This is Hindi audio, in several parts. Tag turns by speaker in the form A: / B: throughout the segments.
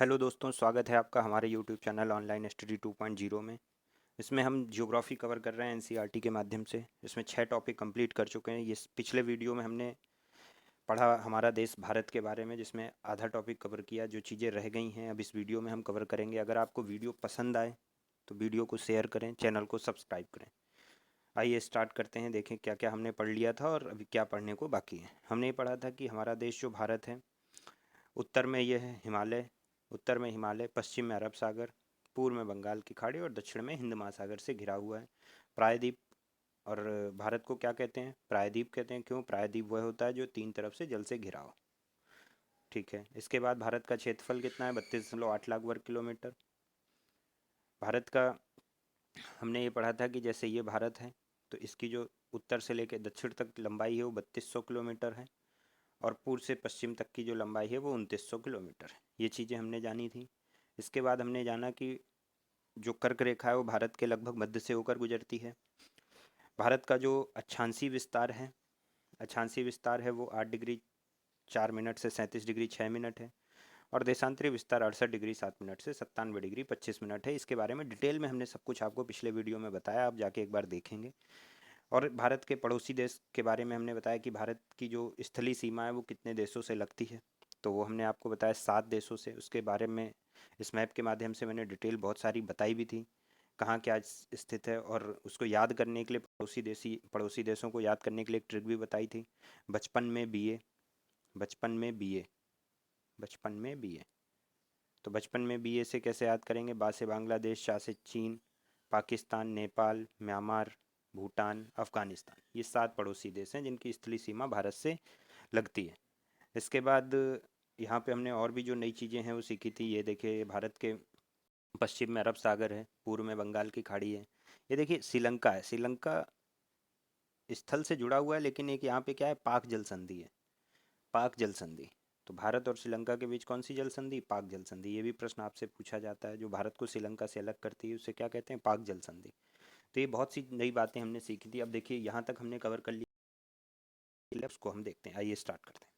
A: हेलो दोस्तों, स्वागत है आपका हमारे यूट्यूब चैनल ऑनलाइन स्टडी 2.0 में। इसमें हम ज्योग्राफी कवर कर रहे हैं एनसीईआरटी के माध्यम से। इसमें 6 टॉपिक कंप्लीट कर चुके हैं। ये पिछले वीडियो में हमने पढ़ा हमारा देश भारत के बारे में, जिसमें आधा टॉपिक कवर किया। जो चीज़ें रह गई हैं अब इस वीडियो में हम कवर करेंगे। अगर आपको वीडियो पसंद आए तो वीडियो को शेयर करें, चैनल को सब्सक्राइब करें। आइए स्टार्ट करते हैं। देखें क्या क्या हमने पढ़ लिया था और अभी क्या पढ़ने को बाकी है। हमने ये पढ़ा था कि हमारा देश जो भारत है, उत्तर में ये है हिमालय, उत्तर में हिमालय, पश्चिम में अरब सागर, पूर्व में बंगाल की खाड़ी और दक्षिण में हिंद महासागर से घिरा हुआ है। प्रायद्वीप। और भारत को क्या कहते हैं? प्रायद्वीप कहते हैं। क्यों? प्रायद्वीप वह होता है जो 3 तरफ से जल से घिरा हो। ठीक है। इसके बाद भारत का क्षेत्रफल कितना है? 32.8 लाख वर्ग किलोमीटर। भारत का हमने ये पढ़ा था कि जैसे ये भारत है तो इसकी जो उत्तर से लेकर दक्षिण तक लंबाई है वो 3200 किलोमीटर है, और पूर्व से पश्चिम तक की जो लंबाई है वो 2900 किलोमीटर है। ये चीज़ें हमने जानी थी। इसके बाद हमने जाना कि जो कर्क रेखा है वो भारत के लगभग मध्य से होकर गुजरती है। भारत का जो अक्षांशीय विस्तार है, अक्षांशीय विस्तार है वो 8 डिग्री 4 मिनट से 37 डिग्री 6 मिनट है। और देशांतरी विस्तार 68 डिग्री 7 मिनट से 97 डिग्री 25 मिनट है। इसके बारे में डिटेल में हमने सब कुछ आपको पिछले वीडियो में बताया, आप जाके एक बार देखेंगे। और भारत के पड़ोसी देश के बारे में हमने बताया कि भारत की जो स्थलीय सीमा है वो कितने देशों से लगती है। तो वो हमने आपको बताया 7 देशों से। उसके बारे में इस मैप के माध्यम से मैंने डिटेल बहुत सारी बताई भी थी, कहाँ क्या स्थित है। और उसको याद करने के लिए पड़ोसी देशों को याद करने के लिए एक ट्रिक भी बताई थी। बचपन में बीए, बचपन में बीए, बचपन में बीए। तो बचपन में बीए से कैसे याद करेंगे? बा से बांग्लादेश, चा से चीन, पाकिस्तान, नेपाल, म्यांमार, भूटान, अफगानिस्तान। ये 7 पड़ोसी देश हैं जिनकी स्थलीय सीमा भारत से लगती है। इसके बाद यहाँ पे हमने और भी जो नई चीज़ें हैं वो सीखी थी। ये देखिए, भारत के पश्चिम में अरब सागर है, पूर्व में बंगाल की खाड़ी है। ये देखिए श्रीलंका है। श्रीलंका स्थल से जुड़ा हुआ है, लेकिन एक यहाँ पे क्या है, पाक जल संधि है। पाक जल संधि। तो भारत और श्रीलंका के बीच कौन सी जल संधि? पाक जल संधि। ये भी प्रश्न आपसे पूछा जाता है। जो भारत को श्रीलंका से अलग करती है उसे क्या कहते हैं? पाक जल संधि। तो ये बहुत सी नई बातें हमने सीखी थी। अब देखिए यहाँ तक हमने कवर कर लिया, उसको हम देखते हैं। आइए स्टार्ट करते हैं।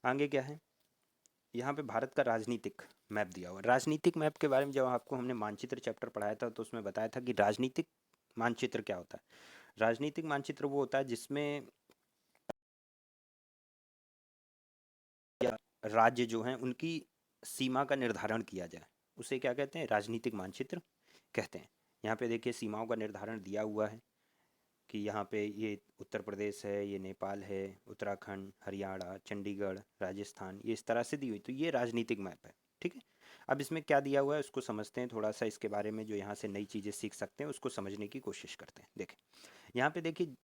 A: आगे क्या है? यहाँ पे भारत का राजनीतिक मैप दिया हुआ है। राजनीतिक मैप के बारे में जब आपको हमने मानचित्र चैप्टर पढ़ाया था तो उसमें बताया था कि राजनीतिक मानचित्र क्या होता है। राजनीतिक मानचित्र वो होता है जिसमें या राज्य जो हैं उनकी सीमा का निर्धारण किया जाए, उसे क्या कहते हैं? राजनीतिक मानचित्र कहते हैं। यहाँ पे देखिए सीमाओं का निर्धारण दिया हुआ है कि यहाँ पे ये उत्तर प्रदेश है, ये नेपाल है, उत्तराखंड, हरियाणा, चंडीगढ़, राजस्थान, ये इस तरह से दी हुई। तो ये राजनीतिक मैप है। ठीक है। अब इसमें क्या दिया हुआ है उसको समझते हैं थोड़ा सा। इसके बारे में जो यहाँ से नई चीज़ें सीख सकते हैं उसको समझने की कोशिश करते हैं। देखें यहाँ पे, देखिए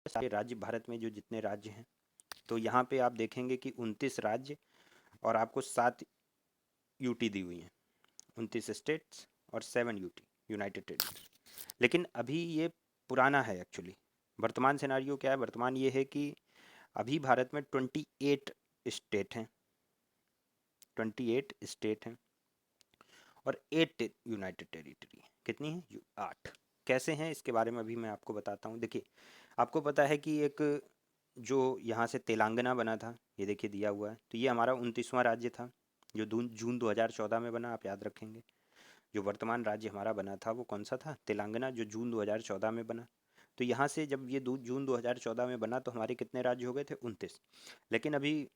A: सारे राज्य भारत में जो जितने राज्य हैं, तो यहाँ पे आप देखेंगे कि 29 राज्य और आपको 7 यूटी दी हुई हैं। 29 स्टेट्स और 7 यूटी, यूनाइटेड टेरिटरी। लेकिन अभी ये पुराना है एक्चुअली। वर्तमान सिनारियो क्या है? वर्तमान ये है कि अभी भारत में 28 स्टेट हैं, 28 स्टेट हैं और 8 यूनाइटेड टेरिटरी। कितनी है? 8। कैसे हैं इसके बारे में अभी मैं आपको बताता हूँ। देखिए आपको पता है कि एक जो यहाँ से तेलंगाना बना था, ये देखिए दिया हुआ है। तो ये हमारा 29वां राज्य था जो जून 2014 में बना, आप याद रखेंगे। जो वर्तमान राज्य हमारा बना था वो कौन सा था? तेलंगाना, जो जून 2014 में बना। तो यहाँ से जब ये जून 2014 में बना तो हमारे कितने राज्य हो गए थे? 29। लेकिन अभी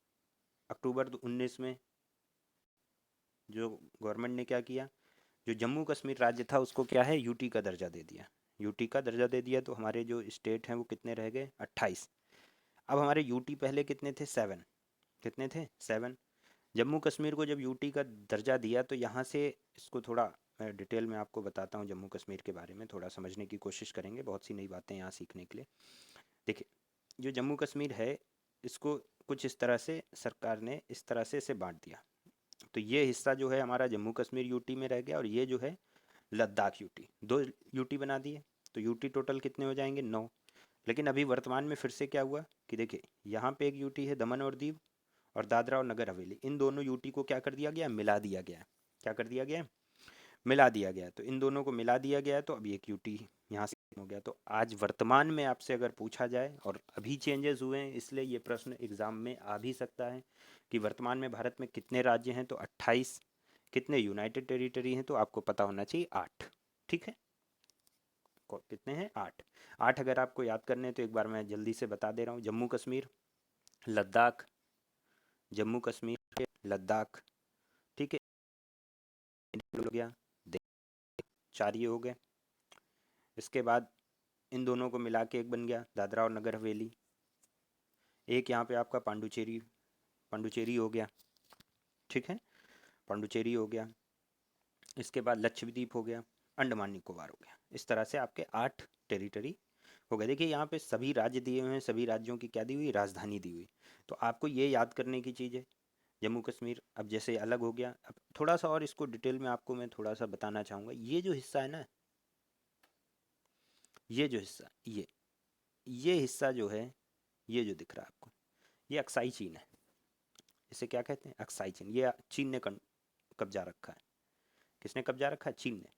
A: अक्टूबर 19 में जो गवर्नमेंट ने क्या किया, जो जम्मू कश्मीर राज्य था उसको क्या है, यूटी का दर्जा दे दिया। यूटी का दर्जा दे दिया तो हमारे जो स्टेट हैं वो कितने रह गए? 28। अब हमारे यूटी पहले कितने थे? 7। कितने थे? 7। जम्मू कश्मीर को जब यूटी का दर्जा दिया तो यहाँ से इसको थोड़ा मैं डिटेल में आपको बताता हूँ। जम्मू कश्मीर के बारे में थोड़ा समझने की कोशिश करेंगे, बहुत सी नई बातें यहाँ सीखने के लिए। देखिए जो जम्मू कश्मीर है इसको कुछ इस तरह से सरकार ने इस तरह से इसे बांट दिया। तो ये हिस्सा जो है हमारा जम्मू कश्मीर यूटी में रह गया, और ये जो है लद्दाख यूटी। 2 यूटी बना दिए। तो यूटी टोटल कितने हो जाएंगे? 9। लेकिन अभी वर्तमान में फिर से क्या हुआ कि देखिए यहाँ पे एक यूटी है दमन और दीव, और दादरा और नगर हवेली। इन दोनों यूटी को क्या कर दिया गया? मिला दिया गया। क्या कर दिया गया? मिला दिया गया। तो इन दोनों को मिला दिया गया है, तो अभी एक यूटी यहाँ से हो गया। तो आज वर्तमान में आपसे अगर पूछा जाए, और अभी चेंजेस हुए हैं इसलिए ये प्रश्न एग्जाम में आ भी सकता है कि वर्तमान में भारत में कितने राज्य हैं, तो 28। कितने यूनाइटेड टेरिटरी हैं, तो आपको पता होना चाहिए 8। ठीक है, कितने हैं? 8। 8 अगर आपको याद करने हैं तो एक बार मैं जल्दी से बता दे रहा हूँ। जम्मू कश्मीर, लद्दाख, जम्मू कश्मीर, लद्दाख, ठीक है, हो गया, 4 ये हो गए। इसके बाद इन दोनों को मिला के एक बन गया दादरा और नगर हवेली। एक यहाँ पे आपका पांडुचेरी, पांडुचेरी हो गया, ठीक है, पांडुचेरी हो गया। इसके बाद लक्षद्वीप हो गया, अंडमान निकोबार हो गया। इस तरह से आपके 8 टेरिटरी हो गए। देखिए यहाँ पे सभी राज्य दिए हुए हैं, सभी राज्यों की क्या दी हुई? राजधानी दी हुई। तो आपको ये याद करने की चीज़ है। जम्मू कश्मीर अब जैसे अलग हो गया, अब थोड़ा सा और इसको डिटेल में आपको मैं थोड़ा सा बताना चाहूँगा। ये जो हिस्सा है ना, ये जो हिस्सा, ये हिस्सा जो है, ये जो दिख रहा है आपको, ये अक्साई चीन है। इसे क्या कहते हैं? अक्साई चीन। ये चीन ने कब्जा रखा है। किसने कब्जा रखा है? चीन ने।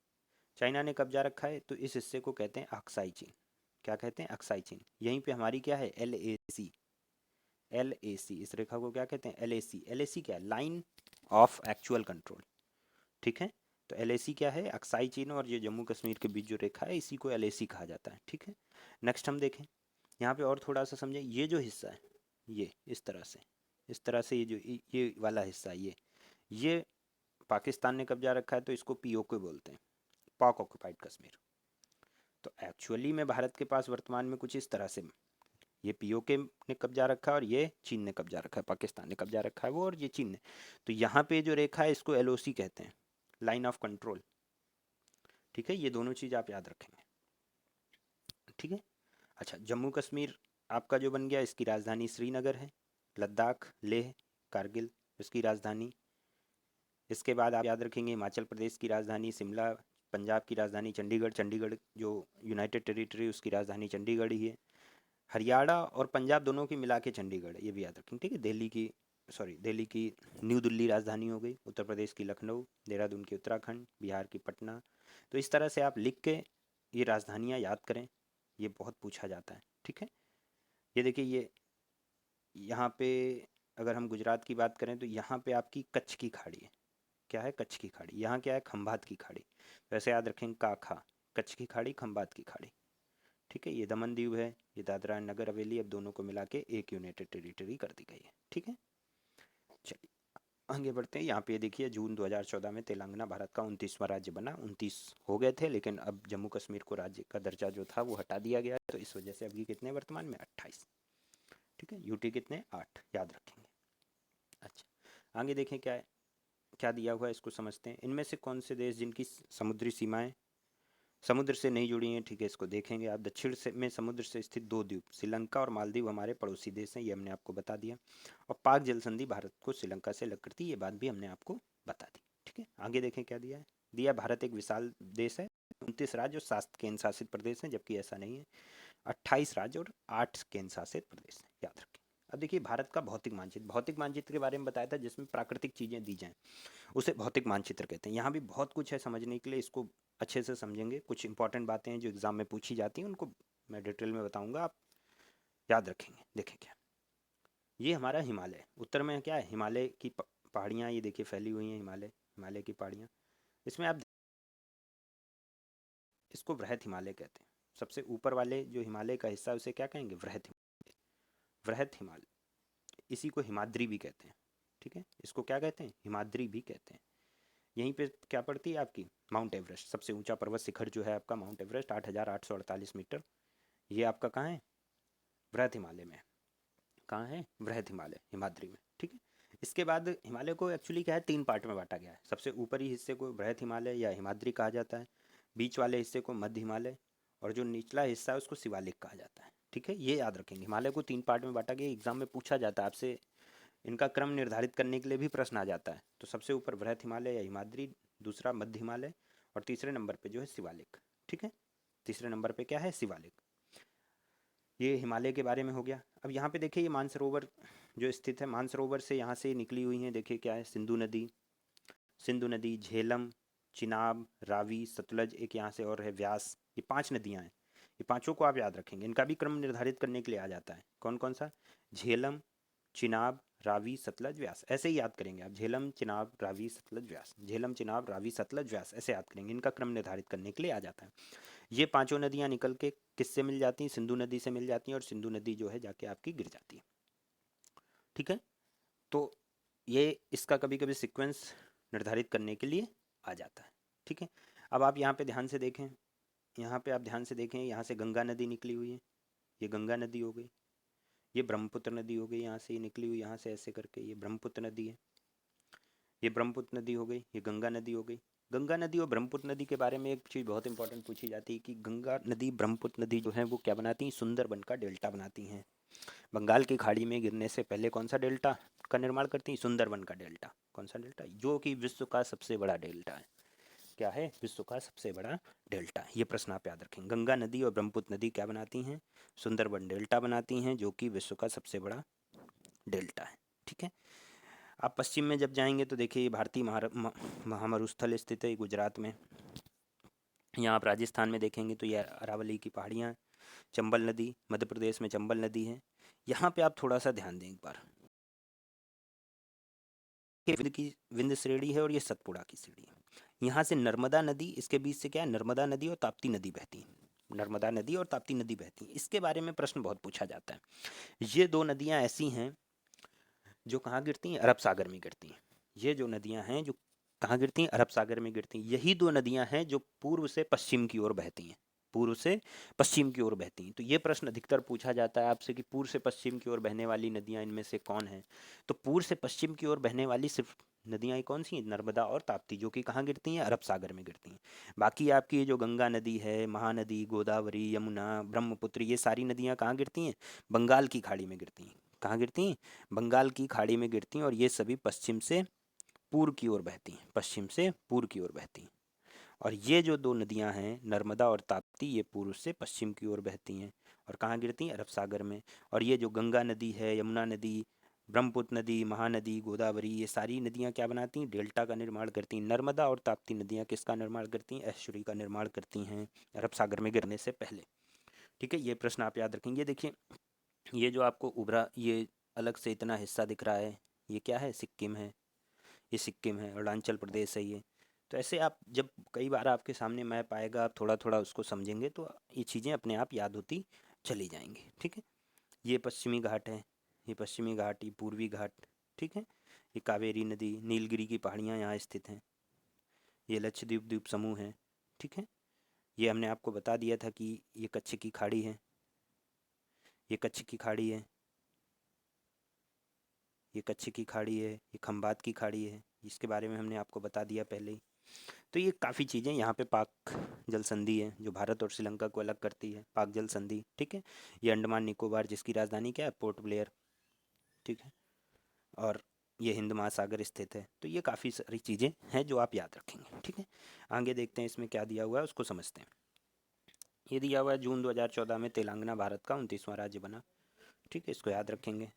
A: चाइना ने कब्जा रखा है, तो इस हिस्से को कहते हैं अक्साई चीन। क्या कहते हैं? अक्साई चीन। यहीं पे हमारी क्या है? LAC। LAC, इस रेखा को क्या कहते हैं? LAC। LAC क्या है? Line of actual control. ठीक है, तो LAC क्या है? अक्साई चीन और ये जम्मू कश्मीर के बीच जो रेखा है इसी को LAC कहा जाता है। ठीक है, नेक्स्ट हम देखें यहाँ पे और थोड़ा सा समझें। ये जो हिस्सा है, ये इस तरह से ये वाला हिस्सा, ये पाकिस्तान ने कब्जा रखा है, तो इसको POK बोलते हैं, पाक ऑक्युपाइड कश्मीर। तो एक्चुअली में भारत के पास वर्तमान में कुछ इस तरह से ये POK ने कब्जा रखा है और ये चीन ने कब्जा रखा है, पाकिस्तान ने कब्जा रखा है वो, और ये चीन ने। तो यहाँ पे जो रेखा है इसको LOC कहते हैं, लाइन ऑफ कंट्रोल। ठीक है, ये दोनों चीज़ आप याद रखेंगे। ठीक है, अच्छा, जम्मू कश्मीर आपका जो बन गया, इसकी राजधानी श्रीनगर है। लद्दाख, लेह, कारगिल इसकी राजधानी। इसके बाद आप याद रखेंगे हिमाचल प्रदेश की राजधानी शिमला, पंजाब की राजधानी चंडीगढ़। चंडीगढ़ जो यूनाइटेड टेरिटरी, उसकी राजधानी चंडीगढ़ ही है। हरियाणा और पंजाब दोनों की मिला के चंडीगढ़ है, ये भी याद रखेंगे। ठीक है, दिल्ली की न्यू दिल्ली राजधानी हो गई। उत्तर प्रदेश की लखनऊ, देहरादून की उत्तराखंड, बिहार की पटना। तो इस तरह से आप लिख के ये राजधानियाँ याद करें, ये बहुत पूछा जाता है। ठीक है, ये देखिए, ये यहाँ पे अगर हम गुजरात की बात करें तो यहाँ पे आपकी कच्छ की खाड़ी है। क्या है? कच्छ की खाड़ी। यहाँ क्या है? खंभात की खाड़ी। वैसे याद रखेंगे काखा, कच्छ की खाड़ी, खंभात की खाड़ी। ठीक है, ये दमन दीव है, ये दादरा एंड नगर हवेली, अब दोनों को मिला के एक यूनाइटेड टेरिटरी कर दी गई है। ठीक है, चलिए आगे बढ़ते हैं। यहाँ पे देखिए जून 2014 में तेलंगाना भारत का 29वां राज्य बना। 29 हो गए थे, लेकिन अब जम्मू कश्मीर को राज्य का दर्जा जो था वो हटा दिया गया, तो इस वजह से अभी कितने वर्तमान में? 28। ठीक है, यूटी कितने? 8, याद रखेंगे। अच्छा, आगे देखें क्या है, क्या दिया हुआ है इसको समझते हैं। इनमें से कौन से देश जिनकी समुद्री सीमाएं समुद्र से नहीं जुड़ी हैं? ठीक है, इसको देखेंगे आप। दक्षिण से में समुद्र से स्थित 2 द्वीप, श्रीलंका और मालदीव हमारे पड़ोसी देश हैं, ये हमने आपको बता दिया। और पाक जल संधि भारत को श्रीलंका से अलग करती है, ये बात भी हमने आपको बता दी। ठीक है, आगे देखें क्या दिया है। दिया, भारत एक विशाल देश है, 29 राज्य और 7 केंद्र शासित प्रदेश हैं, जबकि ऐसा नहीं है। 28 राज्य और 8 केंद्र शासित प्रदेश हैं, याद रखें। अब देखिए भारत का भौतिक मानचित्र के बारे में बताया था, जिसमें प्राकृतिक चीज़ें दी जाएं, उसे भौतिक मानचित्र कहते हैं। यहाँ भी बहुत कुछ है समझने के लिए, इसको अच्छे से समझेंगे। कुछ इंपॉर्टेंट बातें हैं जो एग्जाम में पूछी जाती हैं, उनको मैं डिटेल में बताऊंगा, आप याद रखेंगे। देखें क्या, ये हमारा हिमालय, उत्तर में क्या है? हिमालय की पहाड़ियाँ, ये देखिए फैली हुई हैं, हिमालय की पहाड़ियाँ। इसमें आप इसको वृहत हिमालय कहते हैं। सबसे ऊपर वाले जो हिमालय का हिस्सा है उसे क्या कहेंगे? वृहत हिमालय। इसी को हिमाद्री भी कहते हैं। ठीक है, इसको क्या कहते हैं? हिमाद्री भी कहते हैं। यहीं पे क्या पड़ती है आपकी? माउंट एवरेस्ट, सबसे ऊंचा पर्वत शिखर जो है आपका माउंट एवरेस्ट, 8,848 मीटर। ये आपका कहाँ है? वृहत हिमालय में। कहाँ है? वृहत हिमालय, हिमाद्री में। ठीक है, इसके बाद हिमालय को एक्चुअली क्या है, 3 पार्ट में बांटा गया है। सबसे ऊपरी हिस्से को वृहत हिमालय या हिमाद्री कहा जाता है, बीच वाले हिस्से को मध्य हिमालय, और जो निचला हिस्सा है उसको शिवालिक कहा जाता है। ठीक है, ये याद रखेंगे। हिमालय को 3 पार्ट में बांटा गया, एग्जाम में पूछा जाता है आपसे, इनका क्रम निर्धारित करने के लिए भी प्रश्न आ जाता है। तो सबसे ऊपर वृहत हिमालय या हिमाद्री, दूसरा मध्य हिमालय, और तीसरे नंबर पे जो है शिवालिक। ठीक है, तीसरे नंबर पे क्या है? शिवालिक। ये हिमालय के बारे में हो गया। अब यहाँ पे देखिए, ये मानसरोवर जो स्थित है, मानसरोवर से यहाँ से निकली हुई हैं, देखिए क्या है? सिंधु नदी, झेलम, चिनाब, रावी, सतलज, एक यहाँ से और है व्यास। ये 5 नदियाँ हैं। ये पांचों को आप याद रखेंगे, इनका भी क्रम निर्धारित करने के लिए आ जाता है। कौन कौन सा? झेलम, चिनाब, रावी, सतलज, व्यास, ऐसे ही याद करेंगे आप। झेलम, चिनाब, रावी, सतलज, व्यास, झेलम, चिनाब, रावी, सतलज, व्यास, ऐसे याद करेंगे। इनका क्रम निर्धारित करने के लिए आ जाता है। ये पांचों नदियां निकल के किससे मिल जाती हैं? सिंधु नदी से मिल जाती हैं, और सिंधु नदी जो है जाके आपकी गिर जाती है। ठीक है, तो ये इसका कभी कभी सीक्वेंस निर्धारित करने के लिए आ जाता है। ठीक है, अब आप यहाँ पे ध्यान से देखें, यहाँ पे आप ध्यान से देखें, यहाँ से गंगा नदी निकली हुई है, ये गंगा नदी हो गई। ये ब्रह्मपुत्र नदी हो गई, यहाँ से ये निकली हुई, यहाँ से ऐसे करके ये ब्रह्मपुत्र नदी है। ये ब्रह्मपुत्र नदी हो गई, ये गंगा नदी हो गई। गंगा नदी और ब्रह्मपुत्र नदी के बारे में एक चीज़ बहुत इंपॉर्टेंट पूछी जाती है कि गंगा नदी ब्रह्मपुत्र नदी जो है वो क्या बनाती हैं? सुंदरबन का डेल्टा बनाती हैं। बंगाल की खाड़ी में गिरने से पहले कौन सा डेल्टा का निर्माण करती हैं? सुंदरबन का डेल्टा। कौन सा डेल्टा? जो कि विश्व का सबसे बड़ा डेल्टा है। क्या है? विश्व का सबसे बड़ा डेल्टा। ये प्रश्न आप याद रखें। गंगा नदी और ब्रह्मपुत्र नदी क्या बनाती हैं? सुंदरबन डेल्टा बनाती हैं, जो कि विश्व का सबसे बड़ा डेल्टा है। ठीक है, आप पश्चिम में जब जाएंगे तो देखिए ये भारतीय महामरुस्थल स्थित है गुजरात में। यहाँ आप राजस्थान में देखेंगे तो ये अरावली की पहाड़ियाँ, चंबल नदी, मध्य प्रदेश में चंबल नदी है। यहाँ पे आप थोड़ा सा ध्यान दें एक बार, विंध्य की विंध्य श्रेणी है और ये सतपुड़ा की श्रेणी है। यहाँ से नर्मदा नदी, इसके बीच से क्या है? नर्मदा नदी और ताप्ती नदी बहती है। नर्मदा नदी और ताप्ती नदी बहती है। इसके बारे में प्रश्न बहुत पूछा जाता है। ये दो नदियाँ ऐसी हैं जो कहाँ गिरती हैं? अरब सागर में गिरती हैं। ये जो नदियाँ हैं जो कहाँ गिरती हैं? अरब सागर में गिरती हैं। यही दो नदियाँ हैं जो पूर्व से पश्चिम की ओर बहती हैं। पूर्व से पश्चिम की ओर बहती हैं। तो ये प्रश्न अधिकतर पूछा जाता है आपसे कि पूर्व से पश्चिम की ओर बहने वाली नदियाँ इनमें से कौन है? तो पूर्व से पश्चिम की ओर बहने वाली सिर्फ नदियाँ ही कौन सी हैं? नर्मदा और ताप्ती, जो कि कहाँ गिरती हैं? अरब सागर में गिरती हैं। बाकी आपकी ये जो गंगा नदी है, महानदी, गोदावरी, यमुना, ब्रह्मपुत्र, ये सारी नदियाँ कहाँ गिरती हैं? बंगाल की खाड़ी में गिरती हैं। कहाँ गिरती हैं? बंगाल की खाड़ी में गिरती हैं, और ये सभी पश्चिम से पूर्व की ओर बहती हैं। पश्चिम से पूर्व की ओर बहती हैं। और ये जो दो नदियां हैं नर्मदा और ताप्ती, ये पूर्व से पश्चिम की ओर बहती हैं और कहाँ गिरती हैं? अरब सागर में। और ये जो गंगा नदी है, यमुना नदी, ब्रह्मपुत्र नदी, महानदी, गोदावरी, ये सारी नदियाँ क्या बनाती हैं? डेल्टा का निर्माण करती हैं। नर्मदा और ताप्ती नदियाँ किसका निर्माण करती हैं? एस्चुरी का निर्माण करती हैं अरब सागर में गिरने से पहले। ठीक है, ये प्रश्न आप याद रखेंगे। देखिए, ये जो आपको उभरा, ये अलग से इतना हिस्सा दिख रहा है, ये क्या है? सिक्किम है। ये सिक्किम है, अरुणाचल प्रदेश है ये। तो ऐसे आप जब कई बार आपके सामने मैप आएगा, आप थोड़ा थोड़ा उसको समझेंगे तो ये चीज़ें अपने आप याद होती चली जाएंगी। ठीक है, ये पश्चिमी घाट है, ये पश्चिमी घाट, ये पूर्वी घाट। ठीक है, ये कावेरी नदी, नीलगिरी की पहाड़ियाँ यहाँ स्थित हैं। ये लक्षद्वीप द्वीप समूह है। ठीक है, ये हमने आपको बता दिया था कि ये कच्छ की खाड़ी है, ये कच्छ की खाड़ी है, ये कच्छ की खाड़ी है, ये खंबात की खाड़ी है, इसके बारे में हमने आपको बता दिया पहले ही। तो ये काफ़ी चीज़ें, यहाँ पे पाक जल संधि है जो भारत और श्रीलंका को अलग करती है, पाक जल संधि। ठीक है, ये अंडमान निकोबार जिसकी राजधानी क्या है? Port Blair. ठीक है, और ये हिंद महासागर स्थित है। तो ये काफ़ी सारी चीज़ें हैं जो आप याद रखेंगे। ठीक है, आगे देखते हैं इसमें क्या दिया हुआ है, उसको समझते हैं। ये दिया हुआ है जून 2014 में तेलंगाना भारत का 29वां राज्य बना। ठीक है, इसको याद रखेंगे।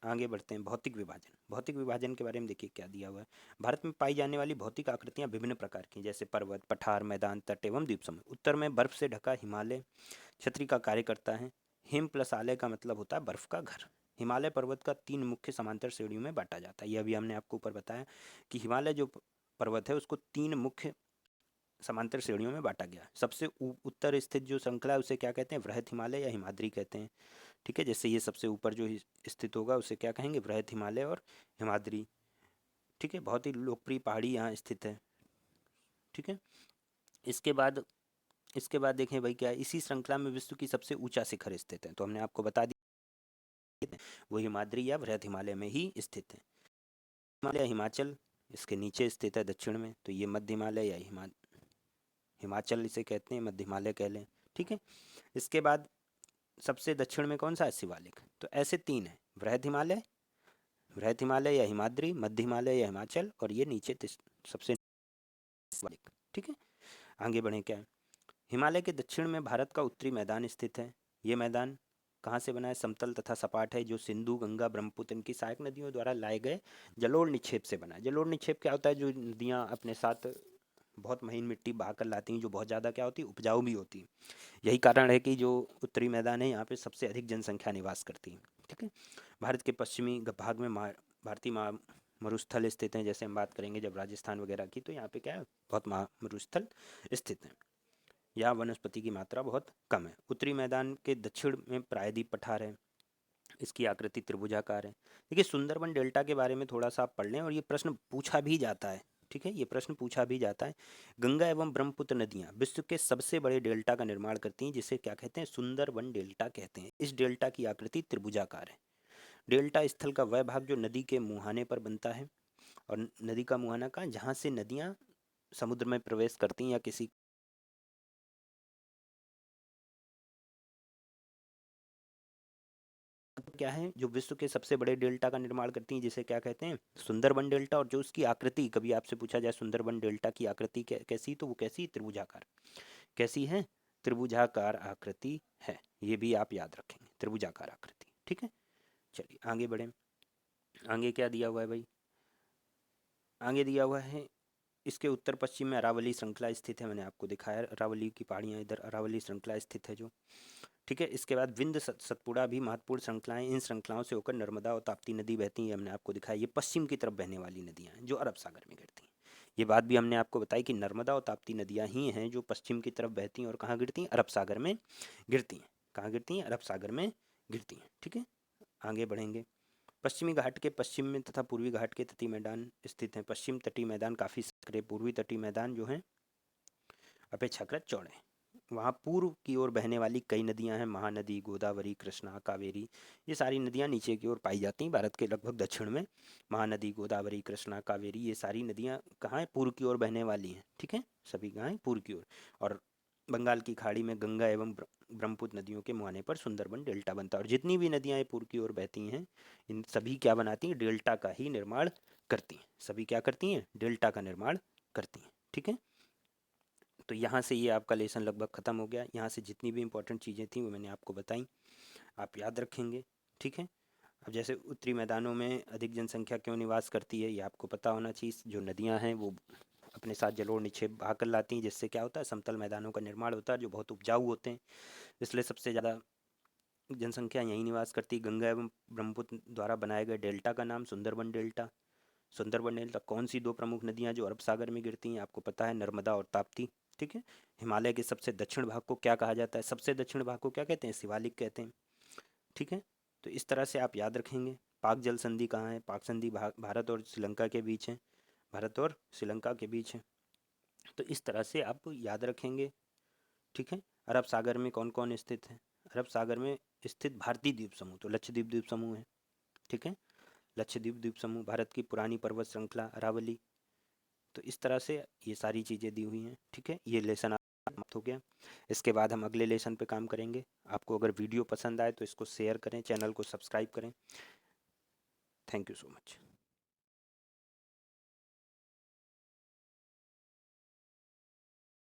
A: आगे बढ़ते हैं। भौतिक विभाजन, भौतिक विभाजन के बारे में देखिए क्या दिया हुआ है। भारत में पाई जाने वाली भौतिक आकृतियां विभिन्न प्रकार की, जैसे पर्वत, पठार, मैदान, तट एवं द्वीप समूह। उत्तर में बर्फ से ढका हिमालय छतरी का कार्य करता है। हिम प्लस आलय का मतलब होता है बर्फ का घर। हिमालय पर्वत का 3 मुख्य समांतर श्रेणियों में बांटा जाता है। यह अभी हमने आपको ऊपर बताया कि हिमालय जो पर्वत है उसको 3 मुख्य समांतर श्रेणियों में बांटा गया। सबसे उत्तर स्थित जो श्रृंखला है उसे क्या कहते हैं? वृहत हिमालय या हिमाद्री कहते हैं। ठीक है, जैसे ये सबसे ऊपर जो स्थित होगा उसे क्या कहेंगे? वृहत हिमालय और हिमाद्री। ठीक है, बहुत ही लोकप्रिय पहाड़ी यहाँ स्थित है। ठीक है, इसके बाद इसके बाद देखें भाई क्या है, इसी श्रृंखला में विश्व की सबसे ऊंचा शिखर स्थित है। तो हमने आपको बता दिया वो हिमाद्री या वृहत हिमालय में ही स्थित है। हिमालय हिमाचल इसके नीचे स्थित है दक्षिण में, तो ये मध्य हिमालय या हिमाचल इसे कहते हैं, मध्य हिमालय कह लें। ठीक है, इसके बाद सबसे दक्षिण में कौन सा है? शिवालिक। तो ऐसे 3 है, वृहत हिमालय या हिमाद्री, मध्य हिमालय या हिमाचल, और ये नीचे सबसे शिवालिक। ठीक है, आगे बढ़े क्या है। हिमालय के दक्षिण में भारत का उत्तरी मैदान स्थित है। ये मैदान कहाँ से बना है? समतल तथा सपाट है, जो सिंधु, गंगा, ब्रह्मपुत्र इनकी सहायक नदियों द्वारा लाए गए जलोढ़ निक्षेप से बना है। जलोढ़ निक्षेप क्या होता है? जो नदियाँ अपने साथ बहुत महीन मिट्टी बहा कर लाती हैं, जो बहुत ज़्यादा क्या होती है, उपजाऊ भी होती है। यही कारण है कि जो उत्तरी मैदान है यहाँ पे सबसे अधिक जनसंख्या निवास करती है। ठीक है। भारत के पश्चिमी भाग में भारतीय मरुस्थल स्थित हैं। जैसे हम बात करेंगे जब राजस्थान वगैरह की, तो यहाँ पे क्या है, बहुत मरुस्थल स्थित है। यहाँ वनस्पति की मात्रा बहुत कम है। उत्तरी मैदान के दक्षिण में प्रायद्वीप पठार है। इसकी आकृति त्रिभुजाकार है। देखिए, सुंदरबन डेल्टा के बारे में थोड़ा सा आप पढ़ लें, और ये प्रश्न पूछा भी जाता है। ठीक है, ये प्रश्न पूछा भी जाता है। गंगा एवं ब्रह्मपुत्र नदियां विश्व के सबसे बड़े डेल्टा का निर्माण करती हैं, जिसे क्या कहते हैं, सुंदरबन डेल्टा कहते हैं। इस डेल्टा की आकृति त्रिभुजाकार है। डेल्टा स्थल का वह भाग जो नदी के मुहाने पर बनता है। और नदी का मुहाना कहाँ, जहाँ से नदियाँ समुद्र में प्रवेश करती हैं या किसी क्या है, जो विश्व के सबसे बड़े डेल्टा का निर्माण करती हैं, जिसे क्या कहते हैं, सुंदरबन डेल्टा। और जो उसकी आकृति, कभी आपसे पूछा जाए सुंदरबन डेल्टा की आकृति कैसी, तो वो कैसी, त्रिभुजाकार। कैसी है, त्रिभुजाकार आकृति है। ये भी आप याद रखेंगे, त्रिभुजाकार आकृति। ठीक है, चलिए आगे बढ़ें। आगे क्या दिया हुआ है भाई, आगे दिया हुआ है, इसके उत्तर पश्चिम में अरावली श्रृंखला स्थित है। मैंने आपको दिखाया अरावली की पहाड़ियाँ, इधर अरावली श्रृंखला स्थित है जो। ठीक है। इसके बाद विंध्य सतपुड़ा भी महत्वपूर्ण श्रृंखलाएं। इन श्रृंखलाओं से होकर नर्मदा और ताप्ती नदी बहती हैं। हमने आपको दिखाया, ये पश्चिम की तरफ बहने वाली नदियां हैं जो अरब सागर में गिरती हैं। ये बात भी हमने आपको बताई कि नर्मदा और ताप्ती नदियां ही हैं जो पश्चिम की तरफ बहती हैं और कहाँ गिरती हैं, अरब सागर में गिरती हैं। कहाँ गिरती हैं, अरब सागर में गिरती हैं। ठीक है, आगे बढ़ेंगे। पश्चिमी घाट के पश्चिम में तथा पूर्वी घाट के तटीय मैदान स्थित हैं। पश्चिम तटीय मैदान काफ़ी सक्रिय, पूर्वी तटीय मैदान जो हैं अपेक्षाकृत चौड़े हैं। वहाँ पूर्व की ओर बहने वाली कई नदियाँ हैं, महानदी, गोदावरी, कृष्णा, कावेरी। ये सारी नदियाँ नीचे की ओर पाई जाती हैं, भारत के लगभग दक्षिण में। महानदी, गोदावरी, कृष्णा, कावेरी, ये सारी नदियाँ कहाँ हैं, पूर्व की ओर बहने वाली हैं। ठीक है, सभी कहाँ हैं, पूर्व की ओर। और बंगाल की खाड़ी में गंगा एवं ब्रह्मपुत्र नदियों के मुहाने पर सुंदरबन डेल्टा बनता है। और जितनी भी नदियाँ पूर्व की ओर बहती हैं, इन सभी क्या बनाती हैं, डेल्टा का ही निर्माण करती हैं। सभी क्या करती हैं, डेल्टा का निर्माण करती हैं। ठीक है, तो यहाँ से ये आपका लेसन लगभग ख़त्म हो गया। यहाँ से जितनी भी इंपॉर्टेंट चीज़ें थी वो मैंने आपको बताई, आप याद रखेंगे। ठीक है, अब जैसे उत्तरी मैदानों में अधिक जनसंख्या क्यों निवास करती है, ये आपको पता होना चाहिए। जो नदियाँ हैं वो अपने साथ जलोढ़ निक्षेप बहा कर लाती हैं, जिससे क्या होता है, समतल मैदानों का निर्माण होता है जो बहुत उपजाऊ होते हैं। इसलिए सबसे ज़्यादा जनसंख्या यहीं निवास करती है। गंगा एवं ब्रह्मपुत्र द्वारा बनाए गए डेल्टा का नाम सुंदरबन डेल्टा। सुंदरबन डेल्टा कौन सी दो प्रमुख नदियां जो अरब सागर में गिरती हैं, आपको पता है, नर्मदा और ताप्ती। ठीक है। हिमालय के सबसे दक्षिण भाग को क्या कहा जाता है, सबसे दक्षिण भाग को क्या कहते हैं, शिवालिक कहते हैं। ठीक है, तो इस तरह से आप याद रखेंगे। पाक जल संधि कहाँ है, पाक संधि भारत और श्रीलंका के बीच है, भारत और श्रीलंका के बीच है। तो इस तरह से आप याद रखेंगे। ठीक है, अरब सागर में कौन कौन स्थित है, अरब सागर में स्थित भारतीय द्वीप समूह, तो लक्षद्वीप द्वीप समूह है। ठीक है, लक्षद्वीप द्वीप समूह, भारत की पुरानी पर्वत श्रृंखला अरावली। तो इस तरह से ये सारी चीज़ें दी हुई हैं। ठीक है, ये लेसन समाप्त हो गया। इसके बाद हम अगले लेसन पे काम करेंगे। आपको अगर वीडियो पसंद आए तो इसको शेयर करें, चैनल को सब्सक्राइब करें। Thank you so much.